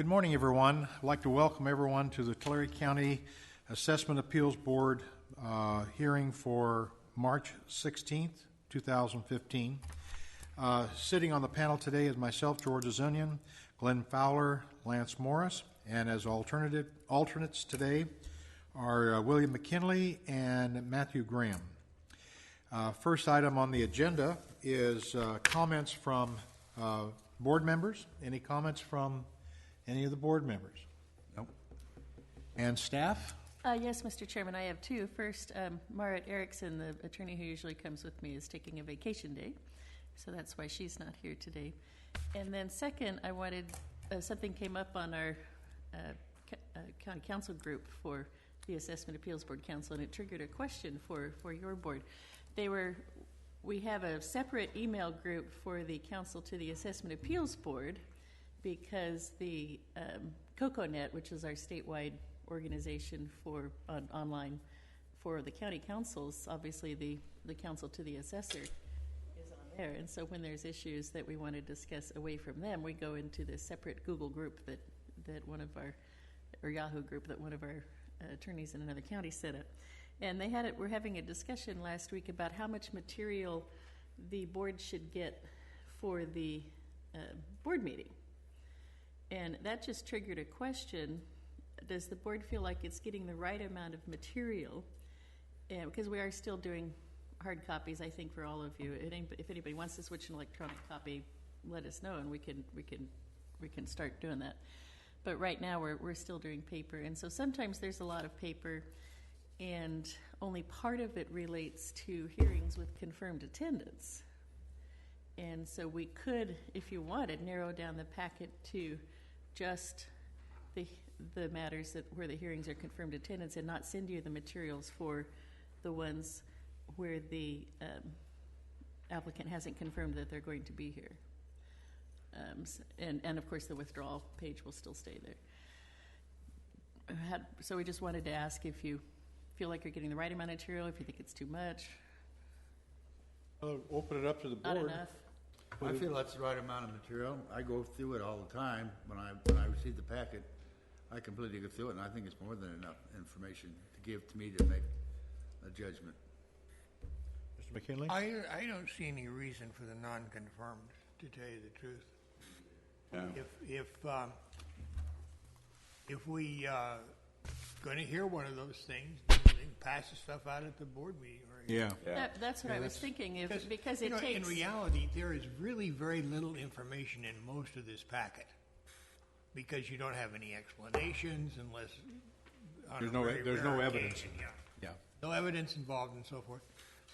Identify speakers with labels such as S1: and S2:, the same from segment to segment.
S1: Good morning, everyone. I'd like to welcome everyone to the Tulare County Assessment Appeals Board hearing for March 16th, 2015. Sitting on the panel today is myself, George Azunian, Glenn Fowler, Lance Morris, and as alternates today are William McKinley and Matthew Graham. First item on the agenda is comments from board members. Any comments from any of the board members? Nope. And staff?
S2: Yes, Mr. Chairman, I have two. First, Marit Erickson, the attorney who usually comes with me, is taking a vacation day, so that's why she's not here today. And then second, I wanted, something came up on our county council group for the Assessment Appeals Board Council, and it triggered a question for your board. We have a separate email group for the council to the Assessment Appeals Board because the CocoNet, which is our statewide organization for online for the county councils, obviously the council to the assessor is on there. And so when there's issues that we want to discuss away from them, we go into this separate Google group that one of our, or Yahoo group that one of our attorneys in another county set up. And we're having a discussion last week about how much material the board should get for the board meeting. And that just triggered a question. Does the board feel like it's getting the right amount of material? Because we are still doing hard copies, I think, for all of you. If anybody wants to switch an electronic copy, let us know, and we can start doing that. But right now, we're still doing paper, and so sometimes there's a lot of paper, and only part of it relates to hearings with confirmed attendance. And so we could, if you wanted, narrow down the packet to just the matters where the hearings are confirmed attendance and not send you the materials for the ones where the applicant hasn't confirmed that they're going to be here. And of course the withdrawal page will still stay there. So we just wanted to ask if you feel like you're getting the right amount of material, if you think it's too much.
S1: I'll open it up to the board.
S2: Not enough.
S3: I feel that's the right amount of material. I go through it all the time. When I receive the packet, I completely go through it, and I think it's more than enough information to give to me to make a judgment.
S1: Mr. McKinley?
S4: I don't see any reason for the non-confirmed, to tell you the truth.
S3: Yeah.
S4: If we going to hear one of those things, then pass the stuff out at the board meeting.
S1: Yeah.
S2: That's what I was thinking. Because it takes.
S4: In reality, there is really very little information in most of this packet because you don't have any explanations unless
S1: there's no evidence.
S4: Yeah. No evidence involved and so forth.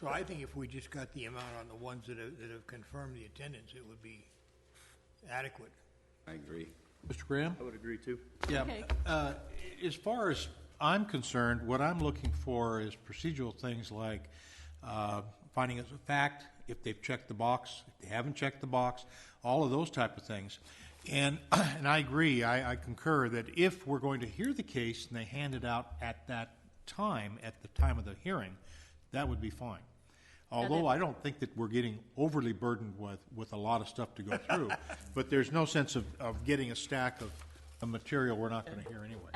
S4: So I think if we just got the amount on the ones that have confirmed the attendance, it would be adequate.
S3: I agree.
S1: Mr. Graham?
S5: I would agree too.
S1: Yeah.
S2: Okay.
S1: As far as I'm concerned, what I'm looking for is procedural things like finding as a fact if they've checked the box, if they haven't checked the box, all of those type of things. And I agree, I concur that if we're going to hear the case and they hand it out at the time of the hearing, that would be fine. Although I don't think that we're getting overly burdened with a lot of stuff to go through, but there's no sense of getting a stack of material we're not going to hear anyway.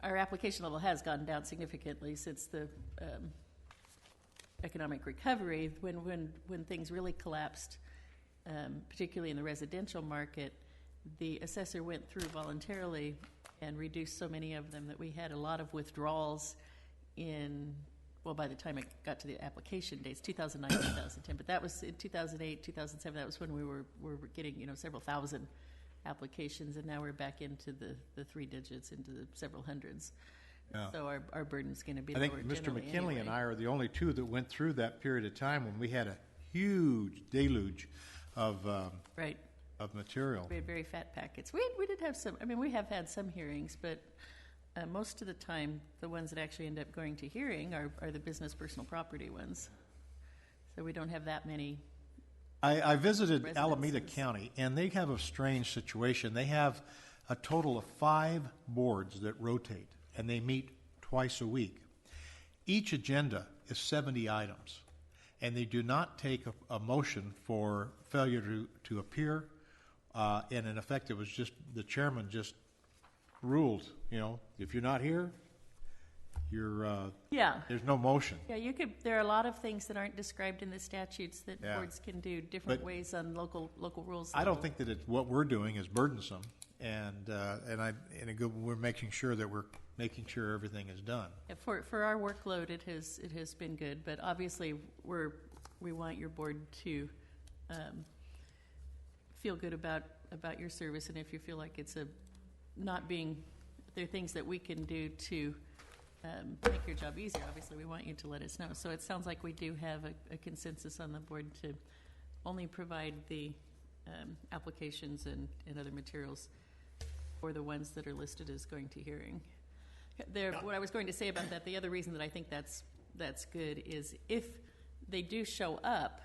S2: Our application level has gone down significantly since the economic recovery. When things really collapsed, particularly in the residential market, the assessor went through voluntarily and reduced so many of them that we had a lot of withdrawals by the time it got to the application dates, 2009, 2010. But that was in 2008, 2007. That was when we were getting several thousand applications, and now we're back into the three digits, into the several hundreds. Yeah. So our burden's going to be lower.
S1: I think Mr. McKinley and I are the only two that went through that period of time when we had a huge deluge of material.
S2: We had very fat packets. We did have some. I mean, we have had some hearings, but most of the time, the ones that actually end up going to hearing are the business personal property ones. So we don't have that many.
S1: I visited Alameda County, and they have a strange situation. They have a total of 5 boards that rotate, and they meet twice a week. Each agenda is 70 items, and they do not take a motion for failure to appear and in effect, it was just, the chairman just ruled, if you're not here,
S2: Yeah.
S1: there's no motion.
S2: Yeah, there are a lot of things that aren't described in the statutes that
S1: Yeah.
S2: boards can do different
S1: But
S2: ways on local rules.
S1: I don't think that what we're doing is burdensome, and we're making sure that we're making sure everything is done.
S2: Yeah, for our workload, it has been good, but obviously we want your board to feel good about your service, and if you feel like it's there are things that we can do to make your job easier. Obviously, we want you to let us know. So it sounds like we do have a consensus on the board to only provide the applications and other materials for the ones that are listed as going to hearing. What I was going to say about that, the other reason that I think that's good is if they do show up,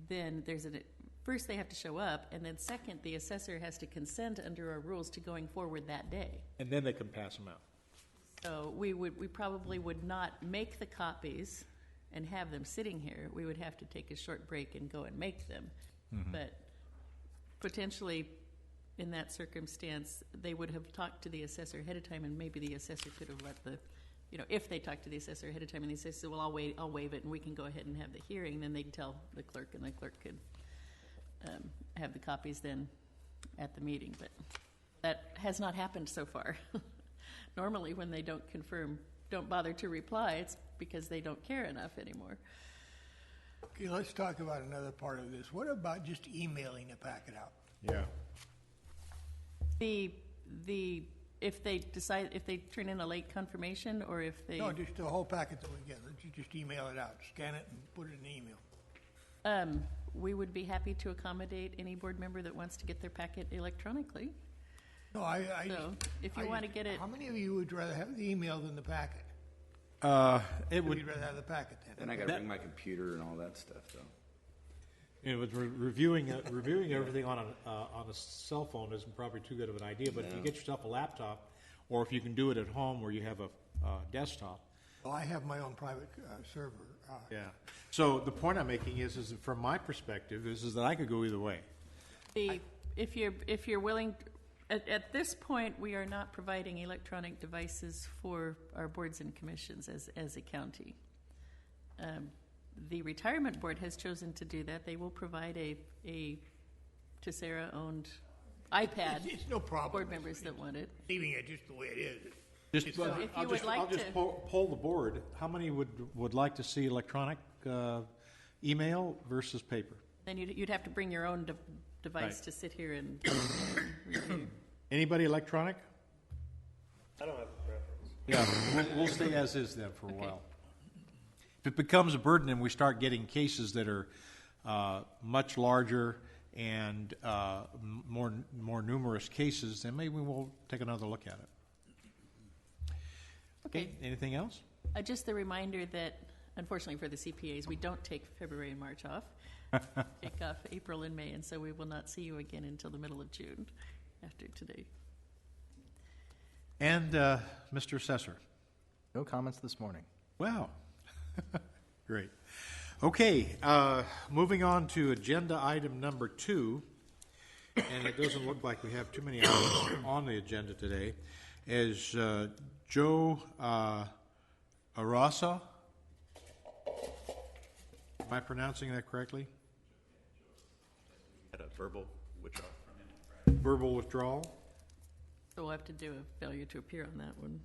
S2: then first they have to show up, and then second, the assessor has to consent under our rules to going forward that day.
S1: And then they can pass them out.
S2: So we probably would not make the copies and have them sitting here. We would have to take a short break and go and make them.
S1: Mm-hmm.
S2: But potentially, in that circumstance, they would have talked to the assessor ahead of time, and maybe the assessor could have let if they talked to the assessor ahead of time, and the assessor said, "Well, I'll waive it, and we can go ahead and have the hearing." Then they'd tell the clerk, and the clerk could have the copies then at the meeting. But that has not happened so far. Normally, when they don't bother to reply, it's because they don't care enough anymore.
S4: Okay, let's talk about another part of this. What about just emailing the packet out?
S1: Yeah.
S2: If they turn in a late confirmation, or if they
S4: No, just the whole packet that we get. You just email it out, scan it, and put it in the email.
S2: we would be happy to accommodate any board member that wants to get their packet electronically.
S4: No, I
S2: So if you want to get it,
S4: How many of you would rather have the email than the packet?
S1: It would.
S4: You'd rather have the packet then?
S5: Then I got to bring my computer and all that stuff, though.
S1: Reviewing everything on a cell phone isn't probably too good of an idea. But if you get yourself a laptop, or if you can do it at home where you have a desktop.
S4: Well, I have my own private server.
S1: Yeah. So the point I'm making is that from my perspective, is that I could go either way.
S2: if you're willing, at this point, we are not providing electronic devices for our boards and commissions as a county. The retirement board has chosen to do that. They will provide a Tessera-owned iPad.
S4: It's no problem.
S2: Board members that want it.
S4: Leaving it just the way it is.
S1: Just,
S2: So if you would like
S1: I'll just
S2: to-
S1: poll the board. How many would like to see electronic email versus paper?
S2: Then you'd have to bring your own device
S1: Right.
S2: to sit here and review.
S1: Anybody electronic?
S6: I don't have a preference.
S1: Yeah, we'll stay as is then for a
S2: Okay.
S1: while. If it becomes a burden and we start getting cases that are much larger and more numerous cases, then maybe we'll take another look at it.
S2: Okay.
S1: Anything else?
S2: Just the reminder that, unfortunately for the CPAs, we don't take February and March off. Take off April and May, and so we will not see you again until the middle of June after today.
S1: And Mr. Assessor.
S7: No comments this morning.
S1: Wow. Great. Okay, moving on to agenda item number 2, and it doesn't look like we have too many items on the agenda today, is Joe Arasa. Am I pronouncing that correctly?
S6: Had a verbal withdrawal.
S1: Verbal withdrawal?
S2: So we'll have to do a failure to appear on that one.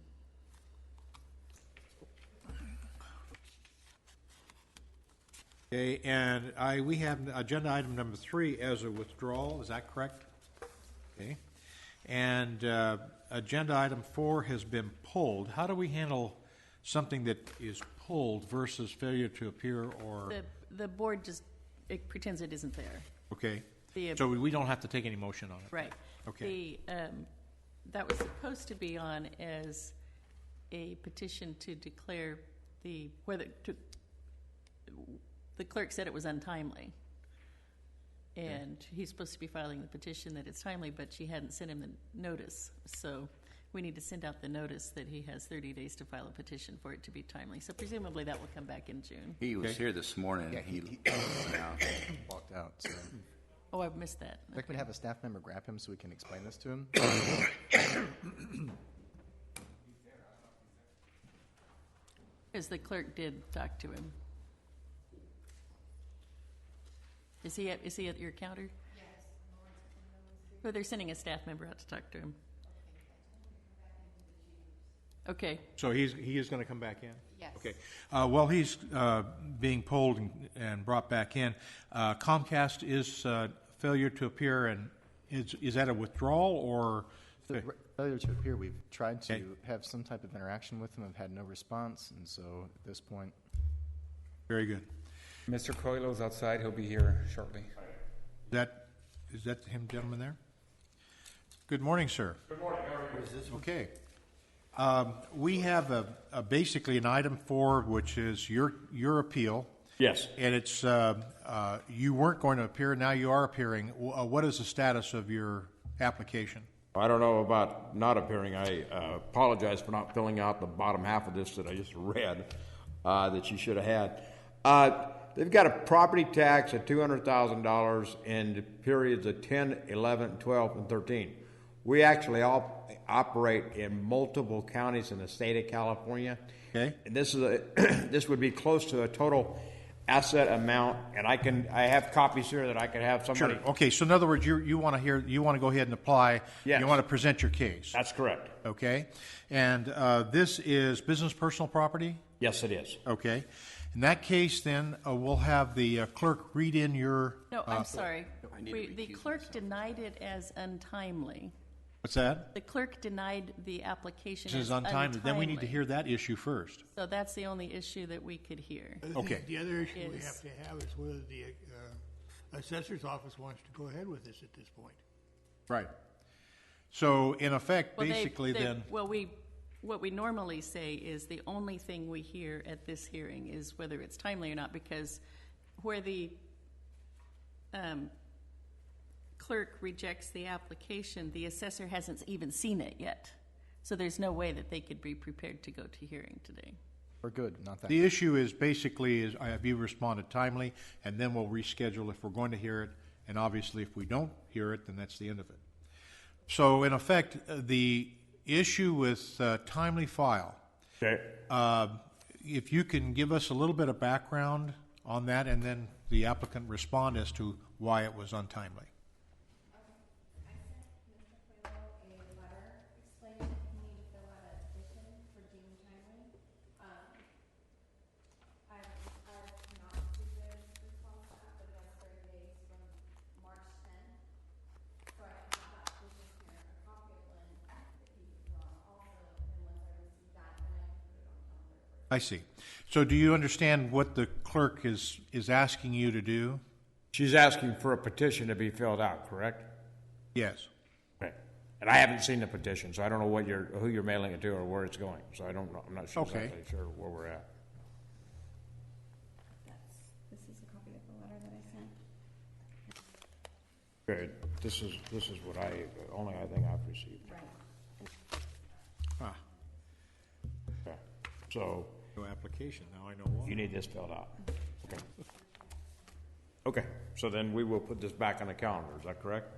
S1: Okay, and we have agenda item number 3 as a withdrawal, is that correct? Okay. And agenda item 4 has been pulled. How do we handle something that is pulled versus failure to appear or?
S2: The board just pretends it isn't there.
S1: Okay.
S2: The-
S1: So we don't have to take any motion on it?
S2: Right.
S1: Okay.
S2: That was supposed to be on as a petition to declare the clerk said it was untimely. And he's supposed to be filing the petition that it's timely, but she hadn't sent him the notice. So we need to send out the notice that he has 30 days to file a petition for it to be timely. So presumably that will come back in June.
S5: He was
S1: Okay.
S5: here this morning.
S7: Yeah,
S5: He
S7: he walked out. So.
S2: Oh, I missed that.
S7: I think we'd have a staff member grab him so we can explain this to him.
S2: Because the clerk did talk to him. Is he at your counter? Yes. Well, they're sending a staff member out to talk to him. Okay.
S1: So he is going to come back in?
S2: Yes.
S1: Okay. Well, he's being polled and brought back in. Comcast is failure to appear, and is that a withdrawal or?
S7: The failure to appear, we've tried to have some type of interaction with him, have had no response, and so at this point.
S1: Very good.
S8: Mr. Coelho's outside. He'll be here shortly.
S1: Is that him, gentleman there? Good morning, sir.
S3: Good morning. How are you?
S1: Okay. We have basically an item 4, which is your appeal.
S9: Yes.
S1: And it's you weren't going to appear. Now you are appearing. What is the status of your application?
S9: I don't know about not appearing. I apologize for not filling out the bottom half of this that I just read that you should have had. They've got a property tax of $200,000 in periods of 10, 11, 12, and 13. We actually all operate in multiple counties in the state of California.
S1: Okay.
S9: And this is this would be close to a total asset amount, and I have copies here that I could have somebody.
S1: Sure. Okay. So in other words, you want to go ahead and apply.
S9: Yes.
S1: You want to present your case.
S9: That's correct.
S1: Okay. And this is business personal property.
S9: Yes, it is.
S1: Okay. In that case, then we'll have the clerk read in your.
S2: No, I'm sorry. The clerk denied it as untimely.
S1: What's that?
S2: The clerk denied the application
S1: This is
S2: as
S1: untimely. Then we need to hear that issue first.
S2: So that's the only issue that we could hear.
S1: Okay.
S4: The other issue we
S2: Is-
S4: have to have is whether the assessor's office wants to go ahead with this at this point.
S1: Right. So in effect,
S2: Well,
S1: basically, then.
S2: Well, what we normally say is the only thing we hear at this hearing is whether it's timely or not, because where the clerk rejects the application, the assessor hasn't even seen it yet. So there's no way that they could be prepared to go to hearing today.
S7: We're good, not that.
S1: The issue is basically have you responded timely, and then we'll reschedule if we're going to hear it, and obviously if we don't hear it, then that's the end of it. So in effect, the issue with timely file,
S9: Okay.
S1: if you can give us a little bit of background on that, and then the applicant respond as to why it was untimely.
S10: I sent Mr. Coelho a letter explaining that he needed to fill out a petition for deemed timely. I not received a response to that, but it has 30 days from March 10th. So I have that petition here, a copy of one that he can fill out also, and once I receive that, then I can put it on calendar.
S1: I see. So do you understand what the clerk is asking you to do?
S9: She's asking for a petition to be filled out, correct?
S1: Yes.
S9: Okay. And I haven't seen the petition, so I don't know who you're mailing it to or where it's going. So I don't know. I'm not sure
S1: Okay.
S9: exactly sure where we're at.
S10: This is a copy of the letter that I sent.
S9: Okay. This is what I think I've received.
S10: Right.
S1: Ah,
S9: Okay. So
S1: no application. Now I know why.
S9: you need this filled out. Okay. Okay. So then we will put this back on the calendar. Is that correct?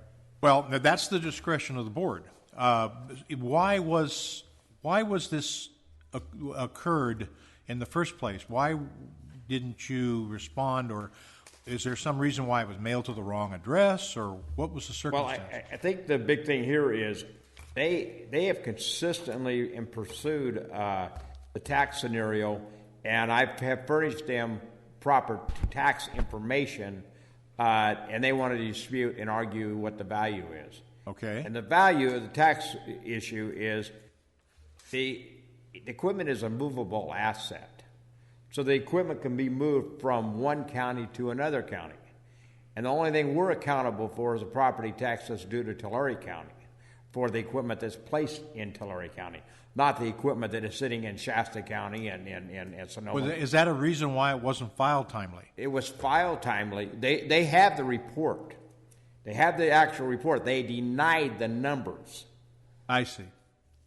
S1: Well, now that's the discretion of the board. Why was this occurred in the first place? Why didn't you respond, or is there some reason why it was mailed to the wrong address, or what was the
S9: Well,
S1: circumstance?
S9: I think the big thing here is they have consistently pursued the tax scenario, and I have furnished them proper tax information, and they want to dispute and argue what the value is.
S1: Okay.
S9: And the value of the tax issue is the equipment is a movable asset. So the equipment can be moved from one county to another county. And the only thing we're accountable for is the property tax that's due to Tulare County for the equipment that's placed in Tulare County, not the equipment that is sitting in Shasta County and Sonoma.
S1: Is that a reason why it wasn't filed timely?
S9: It was filed timely. They have the report. They have the actual report. They denied the numbers.
S1: I see.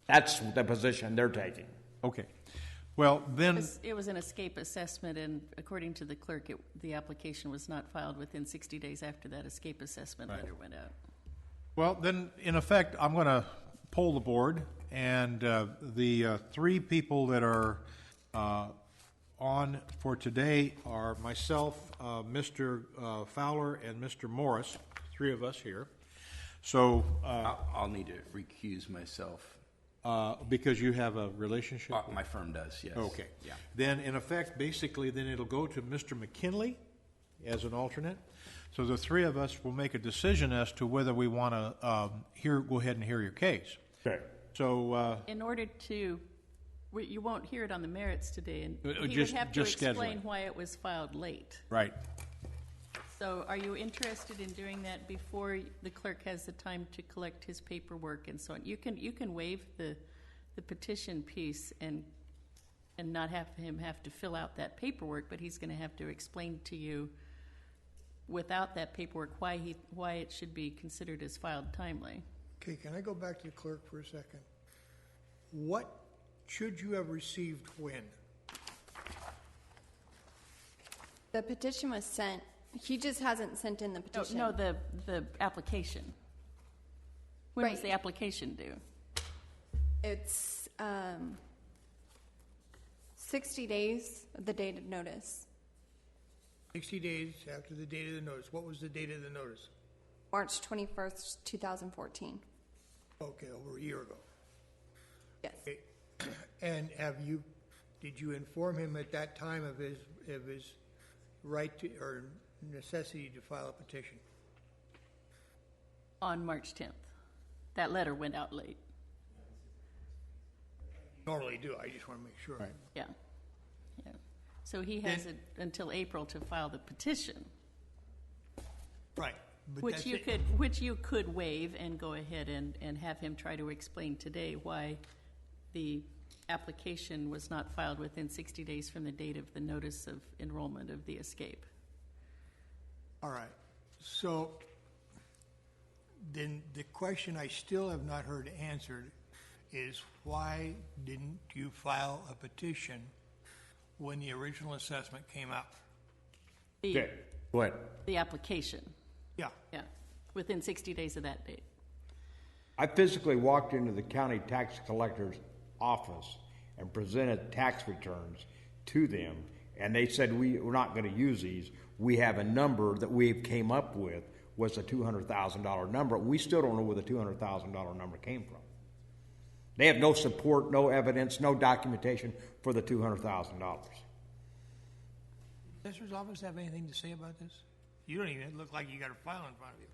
S9: That's the position they're taking.
S1: Okay. Well, then,
S2: It was an escape assessment, and according to the clerk, the application was not filed within 60 days after that escape assessment letter went out.
S1: well, then, in effect, I'm going to poll the board, and the three people that are on for today are myself, Mr. Fowler, and Mr. Morris, three of us here. So,
S5: I'll need to recuse myself.
S1: because you have a relationship?
S5: My firm does, yes.
S1: Okay.
S5: Yeah.
S1: Then, in effect, basically, then it'll go to Mr. McKinley as an alternate. So the three of us will make a decision as to whether we want to go ahead and hear your case.
S9: Okay.
S1: So,
S2: In order to, you won't hear it on the merits today, and he would
S1: just-
S2: have to
S1: just
S2: explain
S1: scheduling.
S2: why it was filed late.
S1: right.
S2: So are you interested in doing that before the clerk has the time to collect his paperwork and so on? You can waive the petition piece and not have him have to fill out that paperwork, but he's going to have to explain to you without that paperwork why it should be considered as filed timely.
S4: Okay, can I go back to the clerk for a second? What should you have received when?
S10: The petition was sent. He just hasn't sent in the petition.
S2: No, the application. When was
S10: Right.
S2: the application due?
S10: It's 60 days of the date of notice.
S4: 60 days after the date of the notice. What was the date of the notice?
S10: March 21st, 2014.
S4: Okay, over a year ago.
S10: Yes.
S4: Okay. And did you inform him at that time of his right to, or necessity to file a petition?
S2: On March 10th. That letter went out late.
S4: Normally do, I just want to make sure.
S1: Right.
S2: Yeah. So he has it until April to file the petition,
S4: Right. But
S2: which
S4: that's
S2: you
S4: it.
S2: which you could waive and go ahead and have him try to explain today why the application was not filed within 60 days from the date of the notice of enrollment of the escape.
S4: All right. So then the question I still have not heard answered is why didn't you file a petition when the original assessment came out?
S2: The,
S9: Go ahead.
S2: the application,
S4: Yeah.
S2: yeah, within 60 days of that date.
S9: I physically walked into the county tax collector's office and presented tax returns to them, and they said, we're not going to use these. We have a number that we came up with was a $200,000 number. We still don't know where the $200,000 number came from. They have no support, no evidence, no documentation for the $200,000.
S4: Assessor's office have anything to say about this? You don't even look like you got a file in front of you.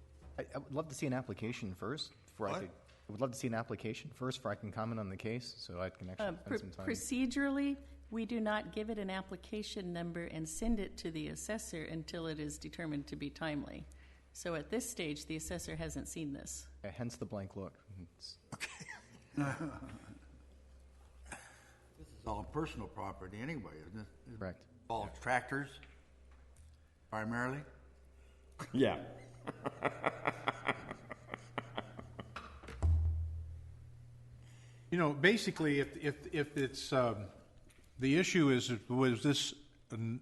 S7: I would love to see an application first before I
S4: What?
S7: could. I would love to see an application first before I can comment on the case, so I can actually spend some time.
S2: Procedurally, we do not give it an application number and send it to the assessor until it is determined to be timely. So at this stage, the assessor hasn't seen this.
S7: Hence the blank look.
S3: This is all personal property anyway, isn't it?
S7: Correct.
S3: All tractors, primarily?
S9: Yeah.
S1: You know, basically, if it's, the issue is, was this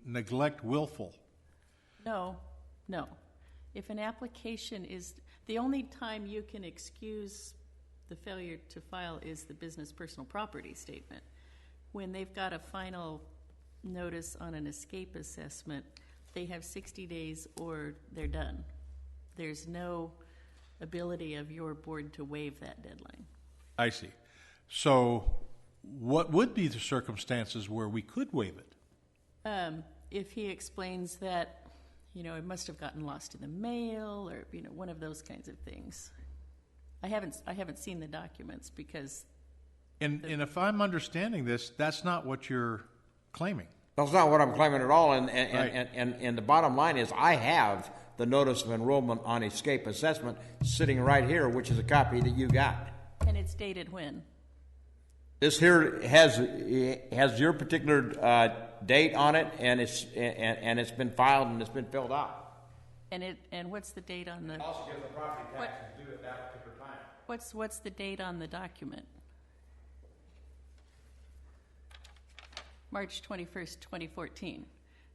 S1: neglect willful?
S2: No. If an application is, the only time you can excuse the failure to file is the business personal property statement. When they've got a final notice on an escape assessment, they have 60 days or they're done. There's no ability of your board to waive that deadline.
S1: I see. So what would be the circumstances where we could waive it?
S2: If he explains that, it must have gotten lost in the mail, or one of those kinds of things. I haven't seen the documents because
S1: And if I'm understanding this, that's not what you're claiming.
S9: That's not what I'm claiming at all, and
S1: Right.
S9: the bottom line is I have the notice of enrollment on escape assessment sitting right here, which is a copy that you got.
S2: and it's dated when?
S9: This here has your particular date on it, and it's been filed and it's been filled out.
S2: And what's the date on the?
S9: Also gives the property taxes due at that particular time.
S2: What's the date on the document? March 21st, 2014.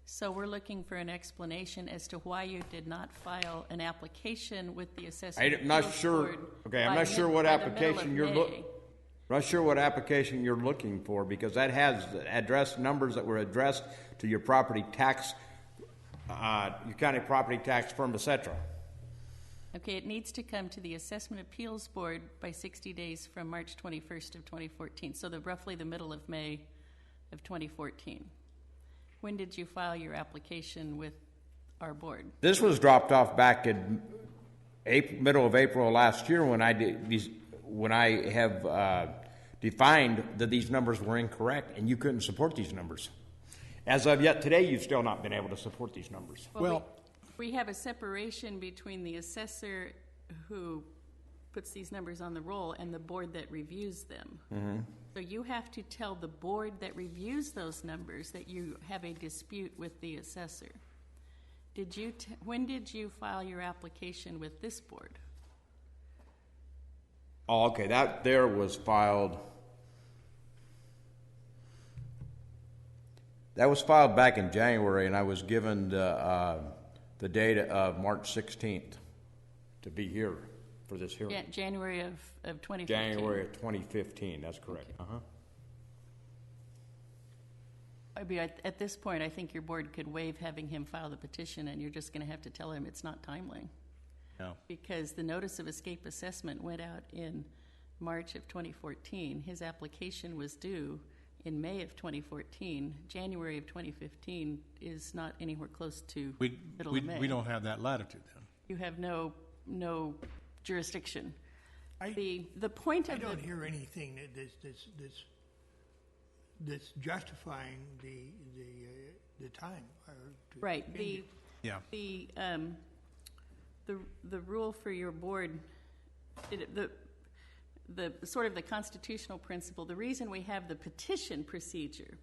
S2: So we're looking for an explanation as to why you did not file an application with the assessment.
S9: I'm not
S2: appeals
S9: sure,
S2: board
S9: okay, I'm
S2: by
S9: not sure
S2: mid-
S9: what
S2: by the middle
S9: application
S2: of
S9: you're
S2: May.
S9: not sure what application you're looking for, because that has address numbers that were addressed to your property tax, your county property tax firm, etc.
S2: Okay, it needs to come to the Assessment Appeals Board by 60 days from March 21st of 2014, so roughly the middle of May of 2014. When did you file your application with our board?
S9: This was dropped off back in middle of April last year when I have defined that these numbers were incorrect and you couldn't support these numbers. As of yet today, you've still not been able to support these numbers.
S1: Well,
S2: we have a separation between the assessor who puts these numbers on the roll and the board that reviews them. Mm-hmm. So you have to tell the board that reviews those numbers that you have a dispute with the assessor. When did you file your application with this board?
S9: Oh, okay, that there was filed. That was filed back in January, and I was given the date of March 16th to be here for this hearing.
S2: Yeah, January of 2015.
S9: January of 2015, that's correct.
S2: Okay.
S9: Uh-huh.
S2: I mean, at this point, I think your board could waive having him file the petition, and you're just going to have to tell him it's not timely.
S1: no.
S2: Because the notice of escape assessment went out in March of 2014. His application was due in May of 2014. January of 2015 is not anywhere close to middle of May.
S1: We don't have that latitude then.
S2: You have no jurisdiction.
S4: I
S2: The point of
S4: don't hear anything that's justifying the time.
S2: right.
S1: Yeah.
S2: The rule for your board, the sort of the constitutional principle, the reason we have the petition procedure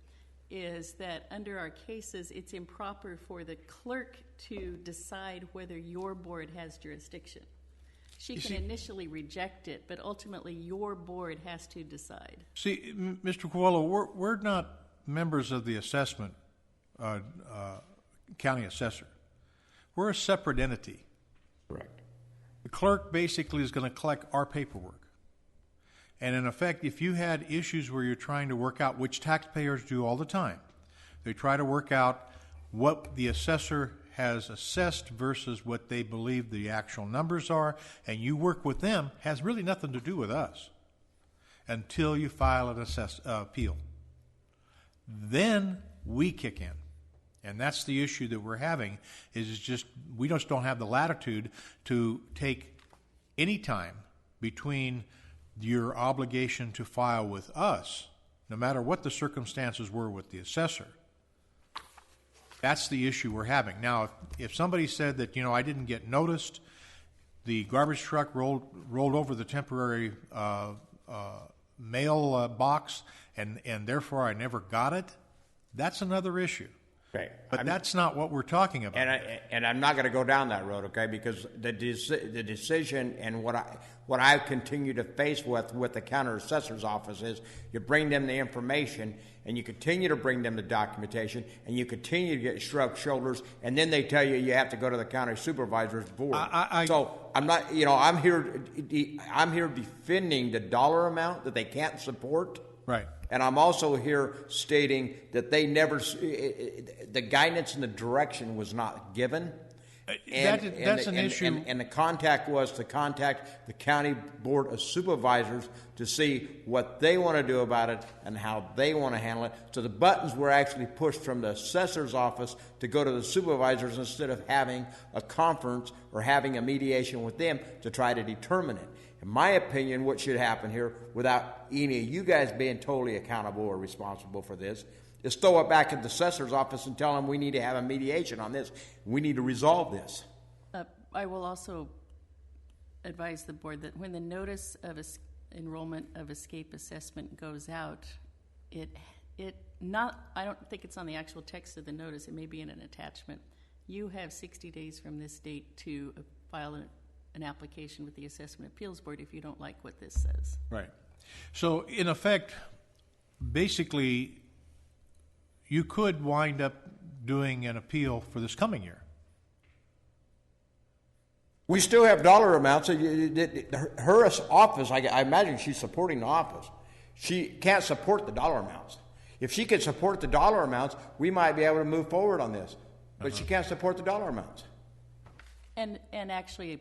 S2: is that under our cases, it's improper for the clerk to decide whether your board has jurisdiction. She can initially reject it, but ultimately your board has to decide.
S1: See, Mr. Coelho, we're not members of the assessment, county assessor. We're a separate entity.
S9: Correct.
S1: The clerk basically is going to collect our paperwork. And in effect, if you had issues where you're trying to work out, which taxpayers do all the time, they try to work out what the assessor has assessed versus what they believe the actual numbers are, and you work with them, has really nothing to do with us until you file an appeal. Then we kick in. And that's the issue that we're having, is just we just don't have the latitude to take any time between your obligation to file with us, no matter what the circumstances were with the assessor. That's the issue we're having. Now, if somebody said that, I didn't get noticed, the garbage truck rolled over the temporary mail box, and therefore I never got it, that's another issue.
S9: Okay.
S1: But that's not what we're talking about.
S9: And I'm not going to go down that road, okay? Because the decision and what I continue to face with the county assessor's office is you bring them the information and you continue to bring them the documentation and you continue to get shrugged shoulders, and then they tell you have to go to the county supervisor's board. So I'm not, I'm here defending the dollar amount that they can't support.
S1: Right.
S9: And I'm also here stating that they never, the guidance and the direction was not given.
S1: That's an issue.
S9: And the contact was to contact the county board of supervisors to see what they want to do about it and how they want to handle it. So the buttons were actually pushed from the assessor's office to go to the supervisors instead of having a conference or having a mediation with them to try to determine it. In my opinion, what should happen here, without any of you guys being totally accountable or responsible for this, is throw it back at the assessor's office and tell them we need to have a mediation on this. We need to resolve this.
S2: I will also advise the board that when the notice of enrollment of escape assessment goes out, I don't think it's on the actual text of the notice. It may be in an attachment. You have 60 days from this date to file an application with the Assessment Appeals Board if you don't like what this says.
S1: Right. So, in effect, basically, you could wind up doing an appeal for this coming year.
S9: We still have dollar amounts. Her office, I imagine she's supporting the office. She can't support the dollar amounts. If she could support the dollar amounts, we might be able to move forward on this. But she can't support the dollar amounts.
S2: And actually,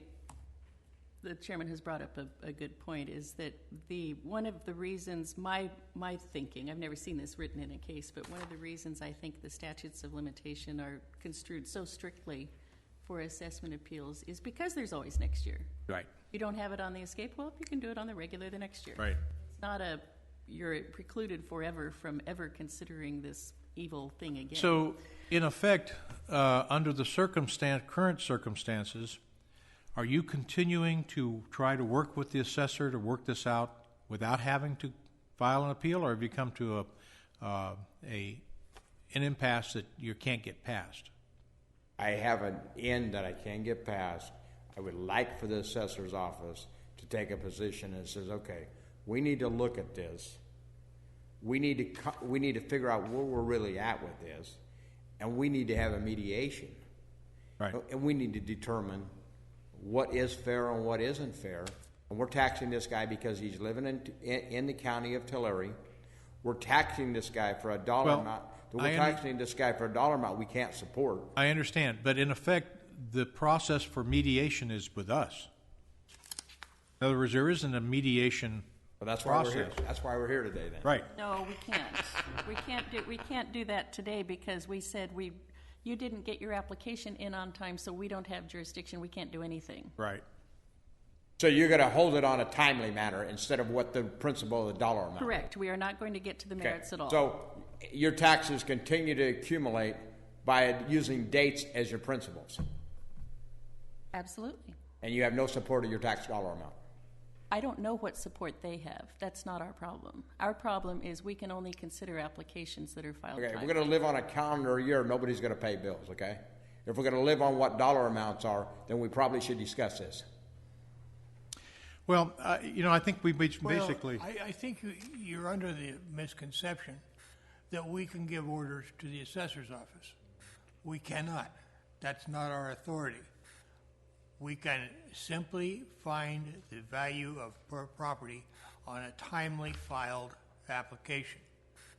S2: the chairman has brought up a good point, is that one of the reasons, my thinking, I've never seen this written in a case, but one of the reasons I think the statutes of limitation are construed so strictly for assessment appeals is because there's always next year.
S1: Right.
S2: You don't have it on the escape, well, you can do it on the regular the next year.
S1: Right.
S2: It's not you're precluded forever from ever considering this evil thing again.
S1: So, in effect, under the current circumstances, are you continuing to try to work with the assessor to work this out without having to file an appeal, or have you come to an impasse that you can't get past?
S9: I have an end that I can't get past. I would like for the assessor's office to take a position that says, okay, we need to look at this. We need to figure out where we're really at with this, and we need to have a mediation.
S1: Right.
S9: And we need to determine what is fair and what isn't fair. And we're taxing this guy because he's living in the county of Tulare. We're taxing this guy for a dollar amount. We're taxing this guy for a dollar amount we can't support.
S1: I understand, but in effect, the process for mediation is with us. In other words, there isn't a mediation
S9: Well, that's why
S1: process.
S9: we're here. That's why we're here today, then.
S1: Right.
S2: No, we can't. We can't do that today because we said you didn't get your application in on time, so we don't have jurisdiction. We can't do anything.
S1: Right.
S9: So you're going to hold it on a timely manner instead of what the principle of the dollar amount.
S2: Correct. We are not going to get to the merits at all.
S9: So your taxes continue to accumulate by using dates as your principles,
S2: Absolutely.
S9: and you have no support of your tax dollar amount.
S2: I don't know what support they have. That's not our problem. Our problem is we can only consider applications that are filed
S9: Okay, if
S2: timely.
S9: we're going to live on a calendar year, nobody's going to pay bills, okay? If we're going to live on what dollar amounts are, then we probably should discuss this.
S1: Well, I think we basically.
S4: Well, I think you're under the misconception that we can give orders to the assessor's office. We cannot. That's not our authority. We can simply find the value of property on a timely filed application.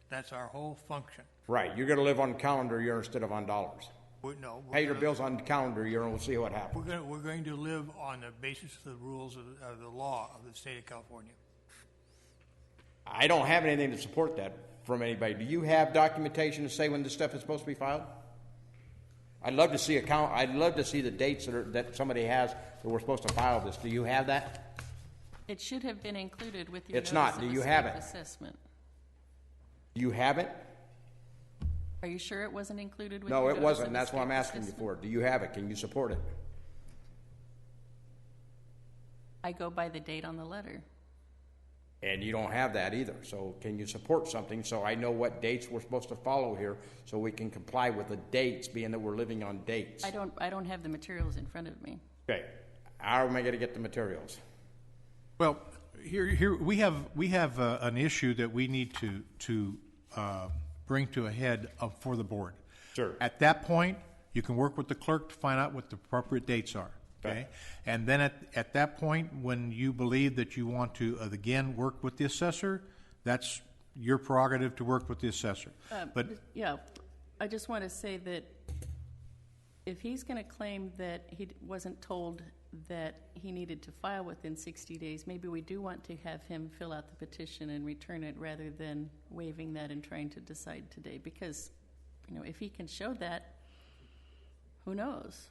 S4: That's our whole function.
S9: Right, you're going to live on calendar year instead of on dollars.
S4: We're
S9: Pay your bills on calendar year, and we'll see what happens.
S4: We're going to live on the basis of the rules of the law of the state of California.
S9: I don't have anything to support that from anybody. Do you have documentation to say when this stuff is supposed to be filed? I'd love to see I'd love to see the dates that somebody has that we're supposed to file this. Do you have that?
S2: It should have been included with your
S9: It's
S2: notice
S9: not.
S2: of
S9: Do you have
S2: escape
S9: it?
S2: assessment.
S9: Do you have it?
S2: Are you sure it wasn't included with
S9: No,
S2: your
S9: it
S2: notice
S9: wasn't.
S2: of
S9: That's why I'm
S2: escape
S9: asking you
S2: assessment?
S9: for it. Do you have it? Can you support it?
S2: I go by the date on the letter.
S9: And you don't have that either. So can you support something so I know what dates we're supposed to follow here so we can comply with the dates, being that we're living on dates?
S2: I don't have the materials in front of me.
S9: Okay. How am I going to get the materials?
S1: Well, here we have an issue that we need to bring to a head for the board.
S9: Sure.
S1: At that point, you can work with the clerk to find out what the appropriate dates are. Okay. And then at that point, when you believe that you want to again work with the assessor, that's your prerogative to work with the assessor. But
S2: Yeah, I just want to say that if he's going to claim that he wasn't told that he needed to file within 60 days, maybe we do want to have him fill out the petition and return it rather than waiving that and trying to decide today. Because, if he can show that, who knows?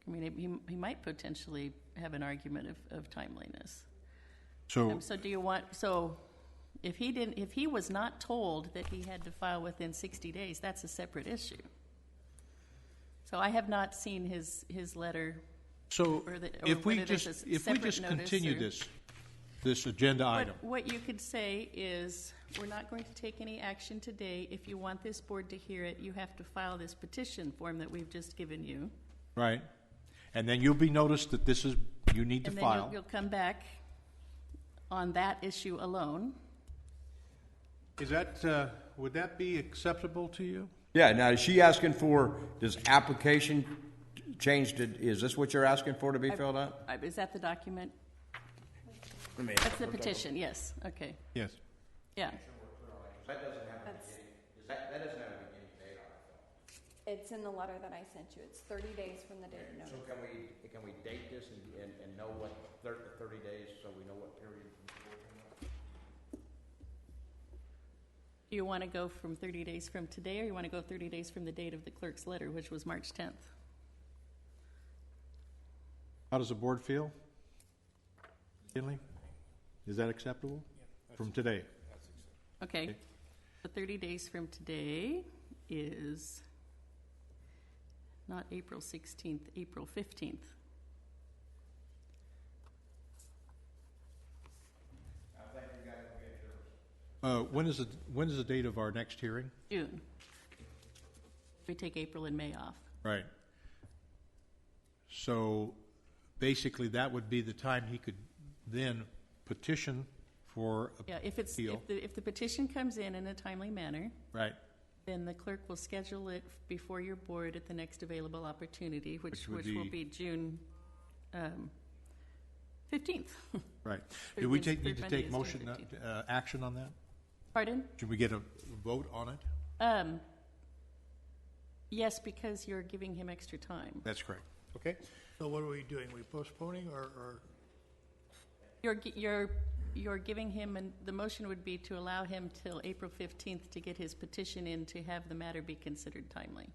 S2: I mean, he might potentially have an argument of timeliness.
S1: so
S2: So do you want, if he was not told that he had to file within 60 days, that's a separate issue. So I have not seen his letter.
S1: So
S2: or
S1: if we
S2: whether there's
S1: just
S2: a separate notice
S1: continue
S2: or-
S1: this agenda item,
S2: What you could say is, we're not going to take any action today. If you want this board to hear it, you have to file this petition form that we've just given you.
S1: right? And then you'll be noticed that you need to
S2: And then
S1: file.
S2: you'll come back on that issue alone.
S1: Is that, would that be acceptable to you?
S9: Yeah, now is she asking for, does application change to, is this what you're asking for to be filled out?
S2: Is that the document? That's the petition, yes, okay,
S1: Yes.
S2: yeah.
S9: That doesn't have a beginning date on it.
S10: It's in the letter that I sent you. It's 30 days from the date of
S9: So
S10: notice.
S9: can we date this and know what, 30 days, so we know what period?
S2: Do you want to go from 30 days from today, or you want to go 30 days from the date of the clerk's letter, which was March 10th?
S1: How does the board feel? Kinley? Is that acceptable? From today?
S2: Okay, so 30 days from today is not April 16th, April 15th.
S1: When is the date of our next hearing?
S2: June. We take April and May off.
S1: Right. So basically, that would be the time he could then petition for
S2: Yeah, if it's,
S1: appeal.
S2: if the petition comes in a timely manner,
S1: Right.
S2: then the clerk will schedule it before your board at the next available opportunity, which
S1: would
S2: will
S1: be-
S2: be June 15th.
S1: Right.
S2: Third
S1: Do we
S2: Wednesday-
S1: need to
S2: third Monday
S1: take
S2: is June
S1: motion,
S2: 15th.
S1: action on that?
S2: Pardon?
S1: Should we get a vote on it?
S2: Yes, because you're giving him extra time.
S1: That's correct. Okay.
S4: So what are we doing? We postponing or
S2: You're giving him, and the motion would be to allow him till April 15th to get his petition in to have the matter be considered timely.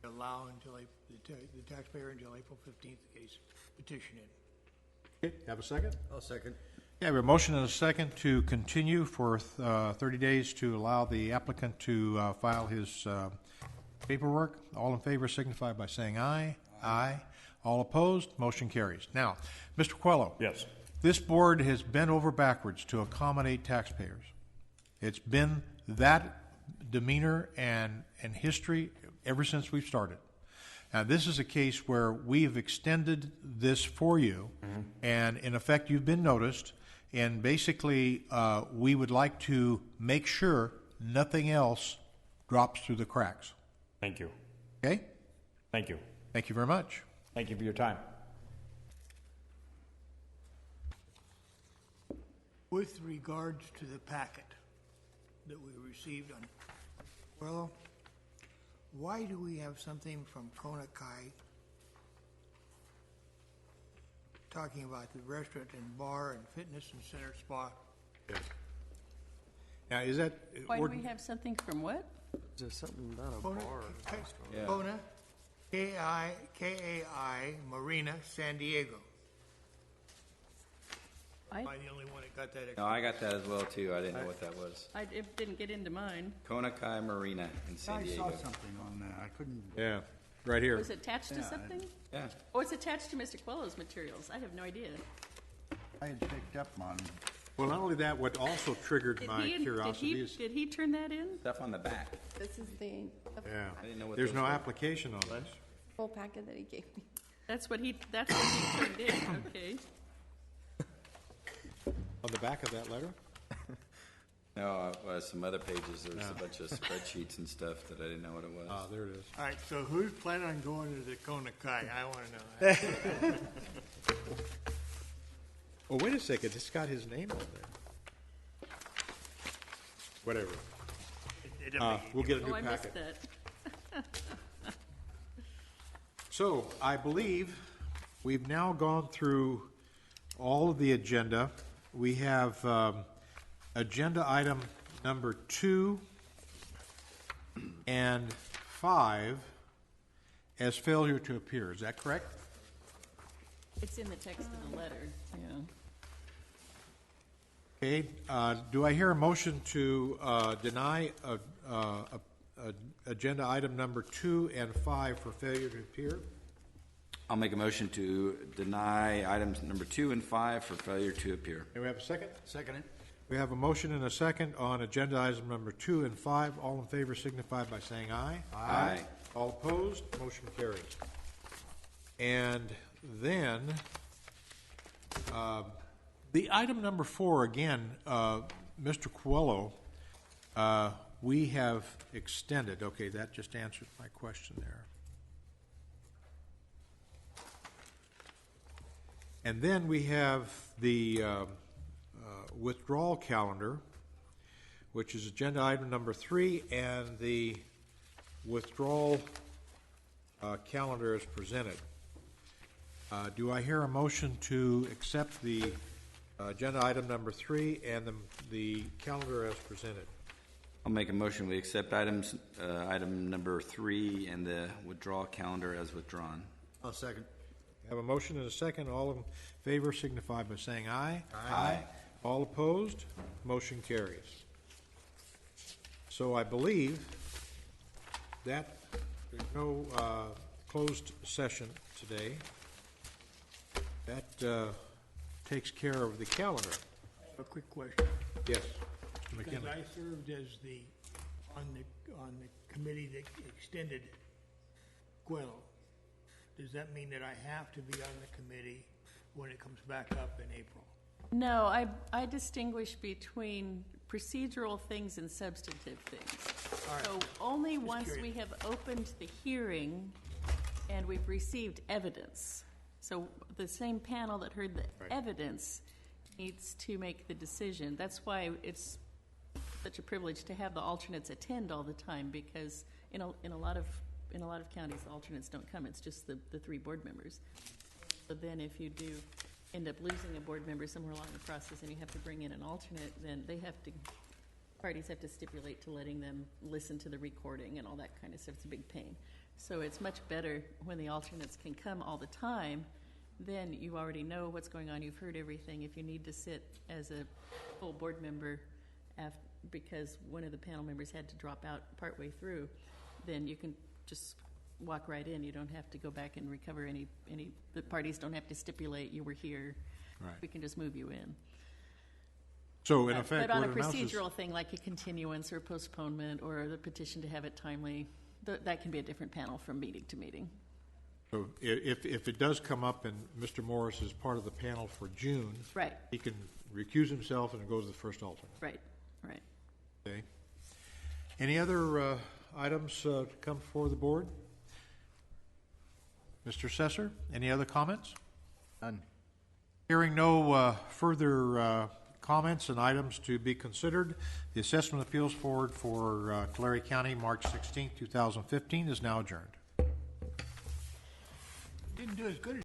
S4: allow until the taxpayer until April 15th to get his petition in?
S1: Okay, have a second?
S3: I'll second.
S1: Yeah, we have a motion and a second to continue for 30 days to allow the applicant to file his paperwork. All in favor signify by saying aye. Aye. All opposed, motion carries. Now, Mr. Quello.
S9: Yes.
S1: This board has bent over backwards to accommodate taxpayers. It's been that demeanor and history ever since we've started. Now, this is a case where we have extended this for you, and in effect, you've been noticed, and basically, we would like to make sure nothing else drops through the cracks.
S9: Thank you.
S1: Okay?
S9: Thank you.
S1: Thank you very much.
S9: Thank you for your time.
S4: With regards to the packet that we received on, well, why do we have something from Kona Kai talking about the restaurant and bar and fitness and center spa?
S1: Now, is that...
S2: Why do we have something from what?
S6: Is there something about a
S4: Kona,
S6: bar?
S4: Kona, K-A-I, Marina, San Diego. Am I the only one that got that?
S5: No, I got that as well too. I didn't know what that was.
S2: It didn't get into mine.
S5: Kona Kai Marina in San
S3: I
S5: Diego.
S3: saw something on that. I couldn't.
S1: Yeah, right here.
S2: Was it attached to something?
S5: Yeah.
S2: Oh, it's attached to Mr. Quello's materials. I have no idea.
S3: I had picked up on.
S1: Well, not only that, what also triggered
S2: Did
S1: my
S2: he,
S1: curiosity is...
S2: did he turn that in?
S5: Stuff on the back.
S10: This is the
S1: Yeah,
S5: I didn't know what
S1: there's
S5: those
S1: no
S5: were.
S1: application on this.
S10: full packet that he gave me.
S2: That's what he turned in, okay.
S1: On the back of that letter?
S5: No, some other pages. There was a bunch of spreadsheets and stuff that I didn't know what it was.
S1: Ah, there it is.
S4: All right, so who's planning on going to the Kona Kai? I want to know that.
S1: Oh, wait a second, it's got his name on there. Whatever.
S4: It doesn't make any
S1: We'll get a
S2: Oh,
S1: new
S2: I missed
S1: packet.
S2: that.
S1: So, I believe we've now gone through all of the agenda. We have agenda item number 2 and 5 as failure to appear. Is that correct?
S2: It's in the text of the letter, yeah.
S1: Okay, do I hear a motion to deny agenda item number 2 and 5 for failure to appear?
S5: I'll make a motion to deny items number 2 and 5 for failure to appear.
S1: May we have a second?
S3: Second it.
S1: We have a motion and a second on agenda item number 2 and 5. All in favor signify by saying aye.
S5: Aye.
S1: All opposed, motion carries. And then, the item number 4, again, Mr. Coelho, we have extended, okay, that just answered my question there. And then we have the withdrawal calendar, which is agenda item number 3, and the withdrawal calendar is presented. Do I hear a motion to accept the agenda item number 3 and the calendar as presented?
S5: I'll make a motion, we accept item number 3 and the withdrawal calendar as withdrawn.
S3: I'll second.
S1: Have a motion and a second. All in favor signify by saying aye. Aye. All opposed? Motion carries. So I believe that there's no closed session today. That takes care of the calendar.
S4: A quick question.
S1: Yes, Mr.
S4: Because
S1: McKinley.
S4: I served as on the committee that extended Coelho. Does that mean that I have to be on the committee when it comes back up in April?
S2: No, I distinguish between procedural things and substantive things.
S4: All right.
S2: So only once
S4: curious.
S2: we have opened the hearing and we've received evidence. So the same panel that heard the evidence needs to make the decision. That's why it's such a privilege to have the alternates attend all the time, because in a lot of counties, the alternates don't come. It's just the 3 board members. So then if you do end up losing a board member somewhere along the process and you have to bring in an alternate, then parties have to stipulate to letting them listen to the recording and all that kind of stuff. It's a big pain. So it's much better when the alternates can come all the time. Then you already know what's going on. You've heard everything. If you need to sit as a full board member because one of the panel members had to drop out partway through, then you can just walk right in. You don't have to go back and recover any the parties don't have to stipulate you were here.
S1: Right.
S2: We can just move you in.
S1: So in effect,
S2: But on a
S1: what it amounts is-
S2: procedural thing like a continuance or postponement or the petition to have it timely, that can be a different panel from meeting to meeting.
S1: So if it does come up and Mr. Morris is part of the panel for June,
S2: Right,
S1: he can recuse himself and it goes to the first alternate.
S2: right.
S1: Okay. Any other items to come before the board? Mr. Sesser, any other comments?
S7: None.
S1: Hearing no further comments and items to be considered, the Assessment Appeals Board for Tulare County, March 16, 2015, is now adjourned.
S4: Didn't do as good as